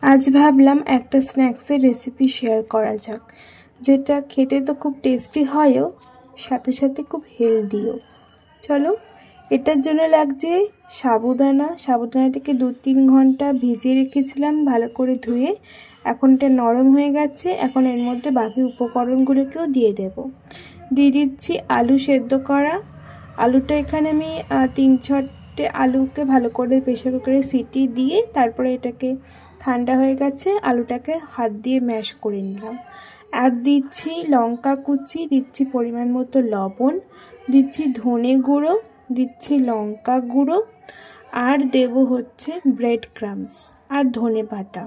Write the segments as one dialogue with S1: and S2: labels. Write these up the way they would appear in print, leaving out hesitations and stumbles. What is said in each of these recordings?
S1: আজ ভাবলাম একটা স্ন্যাক্সের রেসিপি শেয়ার করা যাক, যেটা খেতে তো খুব টেস্টি হয়ও, সাথে সাথে খুব হেলদিও। চলো, এটার জন্য লাগছে সাবুদানাটাকে 2-3 ঘন্টা ভিজিয়ে রেখেছিলাম ভালো করে ধুয়ে। এখন এটা নরম হয়ে গেছে। এখন এর মধ্যে বাকি উপকরণগুলোকেও দিয়ে দিয়ে দিচ্ছি আলু সেদ্ধ করা। আলুটা এখানে আমি 3-4টে আলুকে ভালো করে প্রেসার কুকারে সিটি দিয়ে তারপরে এটাকে ঠান্ডা হয়ে গেছে, আলুটাকে হাত দিয়ে ম্যাশ করে নিলাম। আর দিচ্ছি লঙ্কা কুচি, দিচ্ছি পরিমাণ মতো লবণ, দিচ্ছি ধনে গুঁড়ো, দিচ্ছি লঙ্কা গুঁড়ো, আর দেব হচ্ছে ব্রেড ক্রাম্বস আর ধনে পাতা।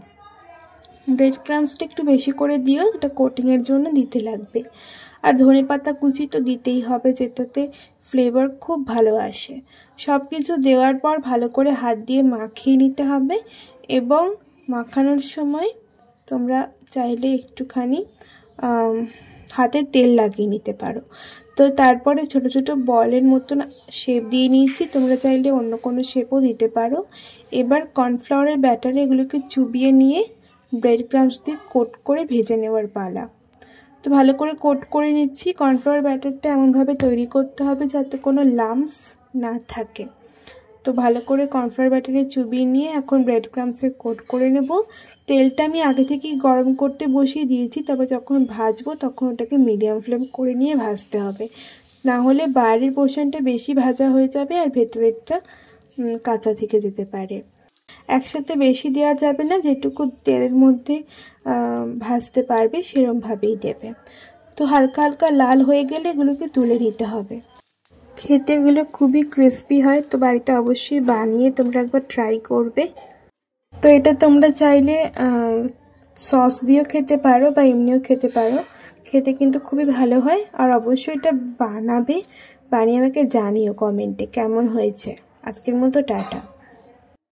S1: ব্রেড ক্রাম্বসটা একটু বেশি করে দিও, এটা কোটিংয়ের জন্য দিতে লাগবে। আর ধনে পাতা কুচি তো দিতেই হবে, যেটাতে ফ্লেভার খুব ভালো আসে। সব কিছু দেওয়ার পর ভালো করে হাত দিয়ে মাখিয়ে নিতে হবে, এবং মাখানোর সময় তোমরা চাইলে একটুখানি হাতে তেল লাগিয়ে নিতে পারো। তো তারপরে ছোট ছোট বলের মতন শেপ দিয়ে নিয়েছি, তোমরা চাইলে অন্য কোনো শেপও দিতে পারো। এবার কর্নফ্লাওয়ারের ব্যাটারে এগুলোকে চুবিয়ে নিয়ে ব্রেড ক্রাম্বস দিয়ে কোট করে ভেজে নেওয়ার পালা। তো ভালো করে কোট করে নিচ্ছি। কর্নফ্লাওয়ার ব্যাটারটা এমনভাবে তৈরি করতে হবে যাতে কোনো লাম্পস না থাকে। তো ভালো করে কর্নফ্লাওয়ার ব্যাটারে চুবিয়ে নিয়ে এখন ব্রেড ক্রাম্বসে কোট করে নেব। তেলটা আমি আগে থেকেই গরম করতে বসিয়ে দিয়েছি, তবে যখন ভাজবো তখন ওটাকে মিডিয়াম ফ্লেম করে নিয়ে ভাজতে হবে, না হলে বাইরের পোর্শনটা বেশি ভাজা হয়ে যাবে আর ভেতরেরটা কাঁচা থেকে যেতে পারে। একসাথে বেশি দেওয়া যাবে না, যেটুকু তেলের মধ্যে ভাজতে পারবে সেরকমভাবেই দেবে। তো হালকা হালকা লাল হয়ে গেলে এগুলোকে তুলে নিতে হবে। খেতে এগুলো খুবই ক্রিস্পি হয়, তো বাড়িতে অবশ্যই বানিয়ে তোমরা একবার ট্রাই করবে। তো এটা তোমরা চাইলে সস দিয়েও খেতে পারো বা এমনিও খেতে পারো, খেতে কিন্তু খুবই ভালো হয়। আর অবশ্যই এটা বানিয়ে আমাকে জানিও কমেন্টে কেমন হয়েছে। আজকের মতো টাটা।